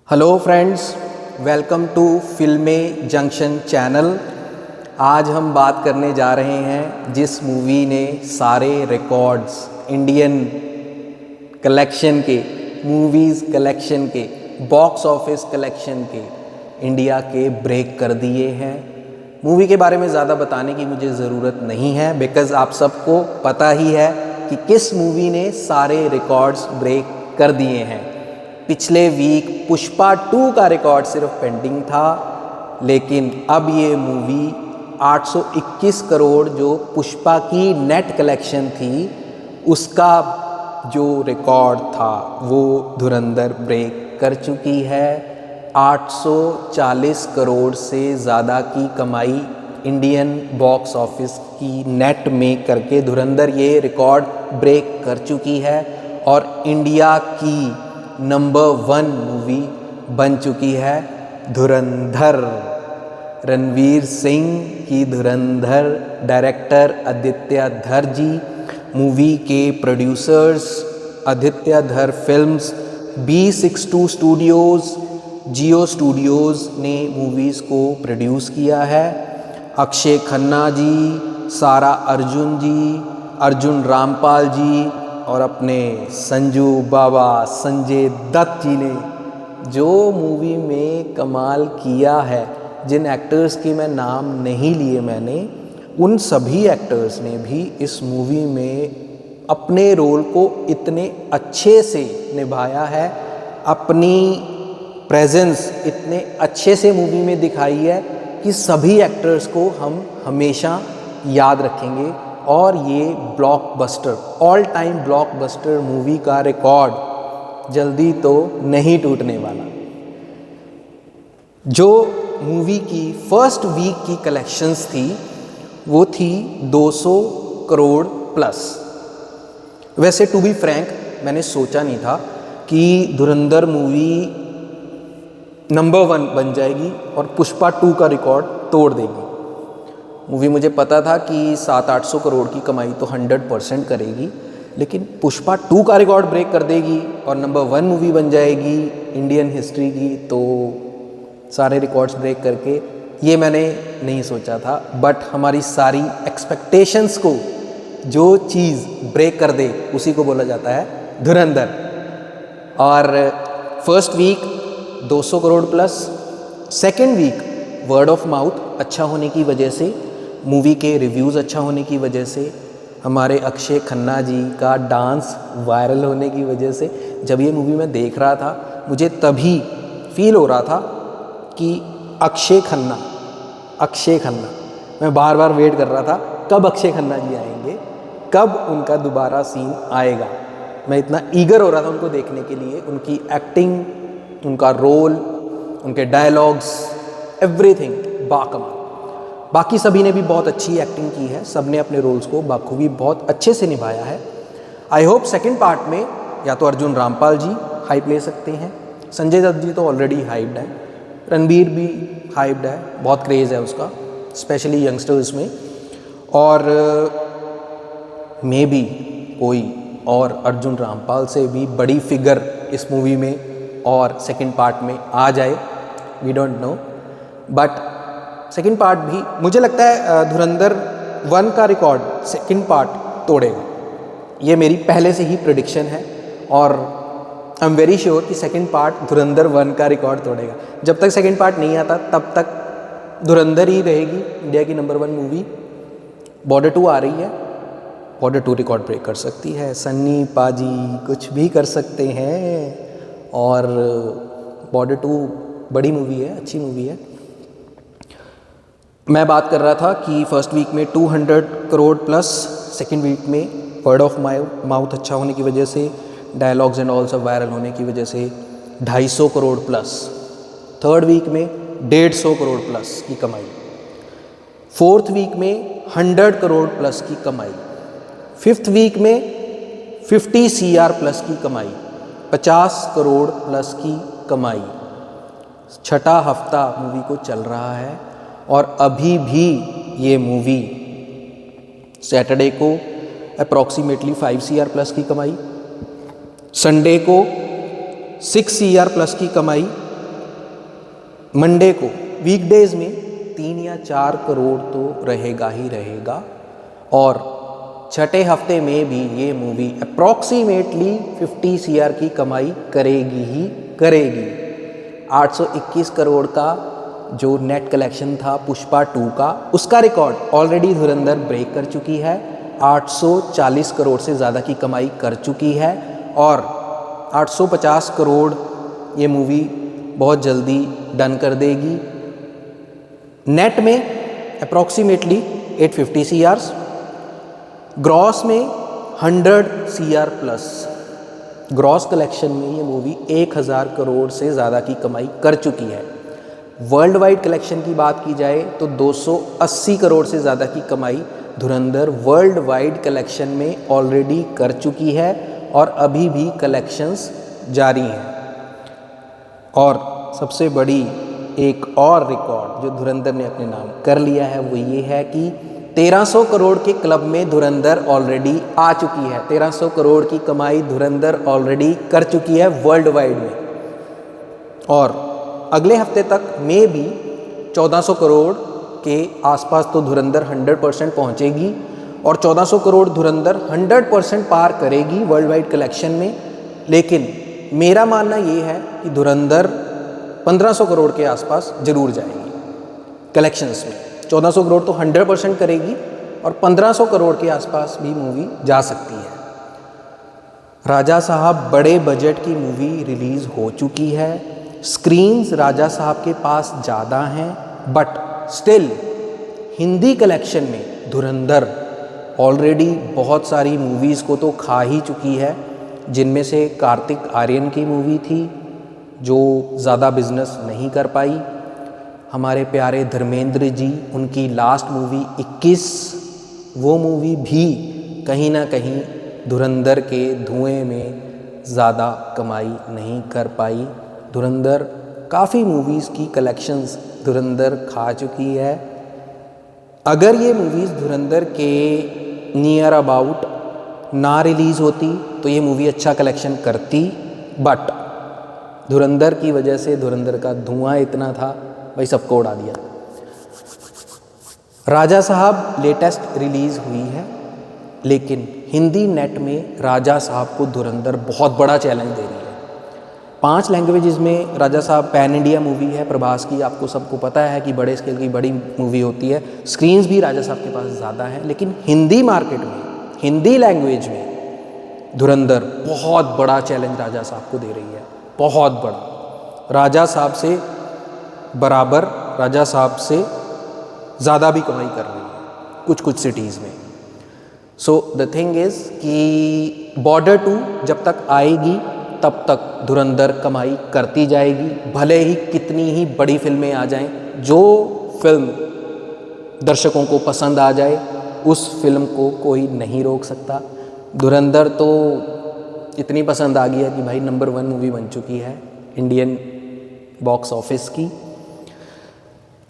Hello friends, welcome to फिल्में junction channel. आज हम बात करने जा रहे हैं जिस मूवी ने सारे रिकॉर्ड्स इंडियन कलेक्शन के, मूवीज़ कलेक्शन के, बॉक्स ऑफिस कलेक्शन के, इंडिया के ब्रेक कर दिए हैं। मूवी के बारे में ज़्यादा बताने की मुझे ज़रूरत नहीं है, बिकॉज़ आप सबको पता ही है कि किस मूवी ने सारे रिकॉर्ड्स ब्रेक कर दिए हैं। पिछले वीक पुष्पा 2 का रिकॉर्ड सिर्फ पेंडिंग था, लेकिन अब ये मूवी 821 करोड़ जो पुष्पा की नेट कलेक्शन थी, उसका जो रिकॉर्ड था वो धुरंधर ब्रेक कर चुकी है। 840 करोड़ से ज़्यादा की कमाई इंडियन बॉक्स ऑफिस की नेट में करके धुरंधर ये रिकॉर्ड ब्रेक कर चुकी है और इंडिया की नंबर 1 मूवी बन चुकी है धुरंधर। रणवीर सिंह की धुरंधर, डायरेक्टर आदित्य धर जी, मूवी के प्रोड्यूसर्स आदित्य धर फिल्म्स, B62 स्टूडियोज़, जियो स्टूडियोज़ ने मूवीज़ को प्रोड्यूस किया है। अक्षय खन्ना जी, सारा अर्जुन जी, अर्जुन रामपाल जी और अपने संजू बाबा संजय दत्त जी ने जो मूवी में कमाल किया है, जिन एक्टर्स की मैं नाम नहीं लिए मैंने, उन सभी एक्टर्स ने भी इस मूवी में अपने रोल को इतने अच्छे से निभाया है, अपनी प्रेजेंस इतने अच्छे से मूवी में दिखाई है कि सभी एक्टर्स को हम हमेशा याद रखेंगे और ये blockbuster, all time blockbuster movie का रिकॉर्ड जल्दी तो नहीं टूटने वाला। जो मूवी की फर्स्ट वीक की कलेक्शंस थी वो थी 200 करोड़ प्लस। वैसे टू बी फ्रैंक, मैंने सोचा नहीं था कि धुरंधर मूवी नंबर 1 बन जाएगी और पुष्पा 2 का रिकॉर्ड तोड़ देगी। मूवी मुझे पता था कि 700-800 करोड़ की कमाई तो 100% करेगी, लेकिन पुष्पा 2 का रिकॉर्ड ब्रेक कर देगी और नंबर 1 मूवी बन जाएगी इंडियन हिस्ट्री की, तो सारे रिकॉर्ड्स ब्रेक करके, ये मैंने नहीं सोचा था। बट हमारी सारी एक्सपेक्टेशंस को जो चीज़ ब्रेक कर दे उसी को बोला जाता है धुरंधर। और first week 200 crore plus, second week word of mouth अच्छा होने की वजह से, मूवी के रिव्यूज़ अच्छा होने की वजह से, हमारे अक्षय खन्ना जी का डांस वायरल होने की वजह से, जब ये मूवी मैं देख रहा था मुझे तभी फील हो रहा था कि अक्षय खन्ना, मैं बार बार वेट कर रहा था कब अक्षय खन्ना जी आएंगे, कब उनका दोबारा सीन आएगा। मैं इतना ईगर हो रहा था उनको देखने के लिए, उनकी एक्टिंग, उनका रोल, उनके डायलॉग्स, एवरीथिंग बाकमाल। बाकी सभी ने भी बहुत अच्छी एक्टिंग की है, सब ने अपने रोल्स को बाखूबी बहुत अच्छे से निभाया है। आई होप सेकंड पार्ट में या तो अर्जुन रामपाल जी हाइप ले सकते हैं, संजय दत्त जी तो ऑलरेडी हाइप्ड है, रणबीर भी हाइप्ड है, बहुत क्रेज़ है उसका, स्पेशली यंगस्टर्स में, और मे बी कोई और अर्जुन रामपाल से भी बड़ी फिगर इस मूवी में और सेकंड पार्ट में आ जाए, we don't know. But second part भी मुझे लगता है धुरंधर 1 का रिकॉर्ड सेकंड पार्ट तोड़ेगा, ये मेरी पहले से ही प्रेडिक्शन है और आई एम वेरी श्योर कि सेकंड पार्ट धुरंधर 1 का रिकॉर्ड तोड़ेगा। जब तक सेकंड पार्ट नहीं आता तब तक धुरंधर ही रहेगी इंडिया की नंबर 1 मूवी। बॉर्डर 2 आ रही है, बॉर्डर 2 रिकॉर्ड ब्रेक कर सकती है, सन्नी पाजी कुछ भी कर सकते हैं, और बॉर्डर 2 बड़ी मूवी है, अच्छी मूवी है। मैं बात कर रहा था कि फर्स्ट वीक में 200 करोड़ प्लस, सेकेंड वीक में वर्ड ऑफ माउथ अच्छा होने की वजह से, डायलॉग्स एंड ऑल सब वायरल होने की वजह से 250 करोड़ प्लस, थर्ड वीक में 150 करोड़ प्लस की कमाई, फोर्थ वीक में 100 करोड़ प्लस की कमाई, फिफ्थ वीक में 50 CR प्लस की कमाई, 50 करोड़ प्लस की कमाई। छठा हफ्ता मूवी को चल रहा है और अभी भी ये मूवी सैटरडे को अप्रॉक्सीमेटली 5 CR प्लस की कमाई, संडे को 6 CR प्लस की कमाई मंडे को वीकडेज में 3 या 4 करोड़ तो रहेगा ही रहेगा, और छठे हफ्ते में भी ये मूवी अप्रॉक्सीमेटली 50 CR की कमाई करेगी ही करेगी। 821 करोड़ का जो नेट कलेक्शन था पुष्पा 2 का, उसका रिकॉर्ड ऑलरेडी धुरंधर ब्रेक कर चुकी है। 840 करोड़ से ज़्यादा की कमाई कर चुकी है, और 850 करोड़ ये मूवी बहुत जल्दी डन कर देगी। नेट में अप्रॉक्सीमेटली 850 CR, ग्रॉस में 100 CR प्लस। ग्रॉस कलेक्शन में ये मूवी 1000 करोड़ से ज़्यादा की कमाई कर चुकी है। वर्ल्ड वाइड कलेक्शन की बात की जाए तो 280 करोड़ से ज़्यादा की कमाई धुरंधर वर्ल्ड वाइड कलेक्शन में ऑलरेडी कर चुकी है, और अभी भी कलेक्शंस जारी हैं। और सबसे बड़ी एक और रिकॉर्ड जो धुरंधर ने अपने नाम कर लिया है वो ये है कि 1300 करोड़ के क्लब में धुरंधर ऑलरेडी आ चुकी है। 1300 करोड़ की कमाई धुरंधर ऑलरेडी कर चुकी है वर्ल्ड वाइड में, और अगले हफ्ते तक में भी 1400 करोड़ के आसपास तो धुरंधर 100% पहुंचेगी, और 1400 करोड़ धुरंधर 100% पार करेगी वर्ल्ड वाइड कलेक्शन में। लेकिन मेरा मानना ये है कि धुरंधर 1500 करोड़ के आसपास जरूर जाएगी कलेक्शंस में। 1400 करोड़ तो 100% करेगी, और 1500 करोड़ के आसपास भी मूवी जा सकती है। राजा साहब बड़े बजट की मूवी रिलीज़ हो चुकी है। स्क्रीन्स राजा साहब के पास ज़्यादा हैं, बट स्टिल हिंदी कलेक्शन में धुरंधर ऑलरेडी बहुत सारी मूवीज़ को तो खा ही चुकी है, जिनमें से कार्तिक आर्यन की मूवी थी जो ज़्यादा बिजनेस नहीं कर पाई। हमारे प्यारे धर्मेंद्र जी, उनकी लास्ट मूवी 21, वो मूवी भी कहीं ना कहीं धुरंधर के धुएं में ज़्यादा कमाई नहीं कर पाई। धुरंधर काफ़ी मूवीज़ की कलेक्शंस धुरंधर खा चुकी है। अगर ये मूवीज़ धुरंधर के नियर अबाउट ना रिलीज़ होती तो ये मूवी अच्छा कलेक्शन करती, बट धुरंधर की वजह से धुरंधर का धुआं इतना था, भाई सबको उड़ा दिया। राजा साहब लेटेस्ट रिलीज़ हुई है, लेकिन हिंदी नेट में राजा साहब को धुरंधर बहुत बड़ा चैलेंज दे रही है। 5 लैंग्वेजेस में राजा साहब पैन इंडिया मूवी है प्रभास की, आपको सबको पता है कि बड़े स्केल की बड़ी मूवी होती है। स्क्रीन्स भी राजा साहब के पास ज़्यादा हैं, लेकिन हिंदी मार्केट में, हिंदी लैंग्वेज में धुरंधर बहुत बड़ा चैलेंज राजा साहब को दे रही है, बहुत बड़ा। राजा साहब से बराबर, राजा साहब से ज़्यादा भी कमाई कर रही है कुछ कुछ सिटीज़ में। सो द थिंग इज़ कि बॉर्डर 2 जब तक आएगी तब तक धुरंधर कमाई करती जाएगी, भले ही कितनी ही बड़ी फिल्में आ जाएं। जो फिल्म दर्शकों को पसंद आ जाए उस फिल्म को कोई नहीं रोक सकता। धुरंधर तो इतनी पसंद आ गई है कि भाई नंबर 1 मूवी बन चुकी है इंडियन बॉक्स ऑफिस की।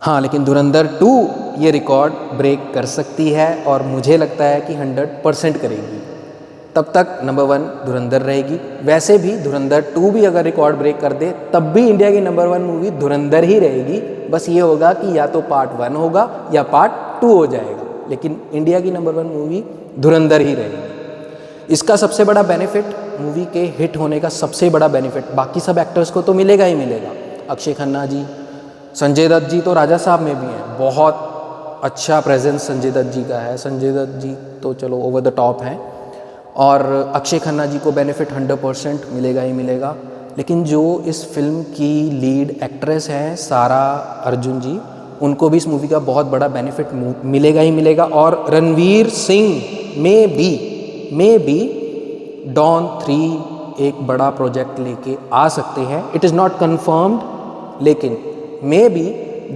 हाँ, लेकिन धुरंधर 2 ये रिकॉर्ड ब्रेक कर सकती है, और मुझे लगता है कि 100% करेगी। तब तक नंबर 1 धुरंधर रहेगी। वैसे भी धुरंधर 2 भी अगर रिकॉर्ड ब्रेक कर दे तब भी इंडिया की नंबर 1 मूवी धुरंधर ही रहेगी। बस ये होगा कि या तो पार्ट 1 होगा या पार्ट 2 हो जाएगा, लेकिन इंडिया की नंबर 1 मूवी धुरंधर ही रहेगी। इसका सबसे बड़ा बेनिफिट, मूवी के हिट होने का सबसे बड़ा बेनिफिट बाकी सब एक्टर्स को तो मिलेगा ही मिलेगा। अक्षय खन्ना जी, संजय दत्त जी तो राजा साहब में भी हैं, बहुत अच्छा प्रेजेंस संजय दत्त जी का है। संजय दत्त जी तो चलो ओवर द टॉप हैं, और अक्षय खन्ना जी को बेनिफिट 100% मिलेगा ही मिलेगा। लेकिन जो इस फिल्म की लीड एक्ट्रेस हैं सारा अर्जुन जी, उनको भी इस मूवी का बहुत बड़ा बेनिफिट मिलेगा ही मिलेगा। और रणवीर सिंह में भी डॉन 3 एक बड़ा प्रोजेक्ट लेके आ सकते हैं। इट इज़ नॉट कन्फर्म्ड, लेकिन मे बी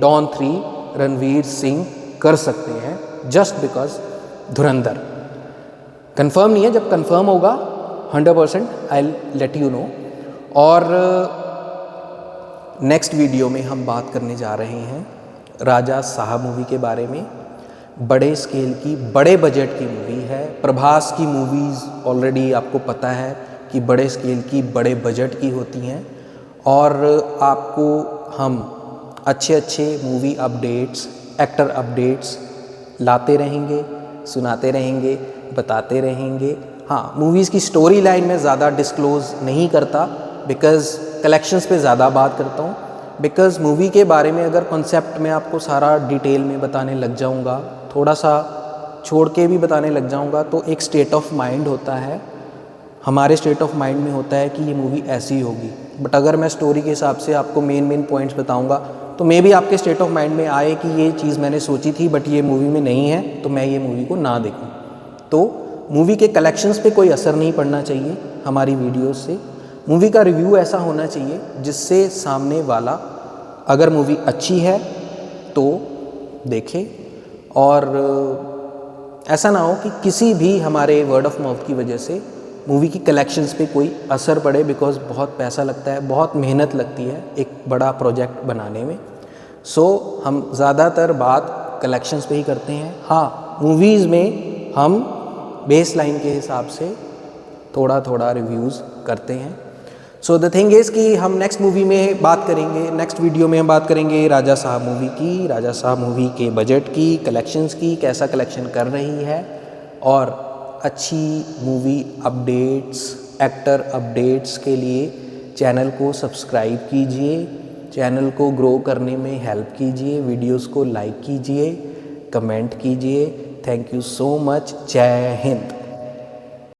डॉन 3 रणवीर सिंह कर सकते हैं, जस्ट बिकॉज धुरंधर। कंफर्म नहीं है, जब कंफर्म होगा 100% आई लेट यू नो। और नेक्स्ट वीडियो में हम बात करने जा रहे हैं राजा साहब मूवी के बारे में। बड़े स्केल की, बड़े बजट की मूवी है। प्रभास की मूवीज़ ऑलरेडी आपको पता है कि बड़े स्केल की, बड़े बजट की होती हैं, और आपको हम अच्छे अच्छे मूवी अपडेट्स, एक्टर अपडेट्स लाते रहेंगे, सुनाते रहेंगे, बताते रहेंगे। हाँ, मूवीज़ की स्टोरी लाइन में ज़्यादा डिस्क्लोज़ नहीं करता बिकॉज़ कलेक्शंस पे ज़्यादा बात करता हूँ। बिकॉज़ मूवी के बारे में अगर कॉन्सेप्ट में आपको सारा डिटेल में बताने लग जाऊँगा, थोड़ा सा छोड़ के भी बताने लग जाऊँगा, तो एक स्टेट ऑफ माइंड होता है, हमारे स्टेट ऑफ माइंड में होता है कि ये मूवी ऐसी होगी। बट अगर मैं स्टोरी के हिसाब से आपको मेन पॉइंट्स बताऊंगा तो मे भी आपके स्टेट ऑफ माइंड में आए कि ये चीज़ मैंने सोची थी बट ये मूवी में नहीं है, तो मैं ये मूवी को ना देखूं। तो मूवी के कलेक्शंस पे कोई असर नहीं पड़ना चाहिए हमारी वीडियोस से। मूवी का रिव्यू ऐसा होना चाहिए जिससे सामने वाला अगर मूवी अच्छी है तो देखे, और ऐसा ना हो कि किसी भी हमारे वर्ड ऑफ माउथ की वजह से मूवी की कलेक्शंस पे कोई असर पड़े, बिकॉज़ बहुत पैसा लगता है, बहुत मेहनत लगती है एक बड़ा प्रोजेक्ट बनाने में। सो हम ज़्यादातर बात कलेक्शंस पे ही करते हैं। हाँ, मूवीज़ में हम बेस लाइन के हिसाब से थोड़ा थोड़ा रिव्यूज़ करते हैं। सो द थिंग इज़ कि हम नेक्स्ट मूवी में बात करेंगे, नेक्स्ट वीडियो में हम बात करेंगे राजा साहब मूवी की, राजा साहब मूवी के बजट की, कलेक्शंस की, कैसा कलेक्शन कर रही है, और अच्छी मूवी अपडेट्स, एक्टर अपडेट्स के लिए चैनल को सब्सक्राइब कीजिए, चैनल को ग्रो करने में हेल्प कीजिए, वीडियोस को लाइक कीजिए, कमेंट कीजिए। Thank you so much. जय हिंद।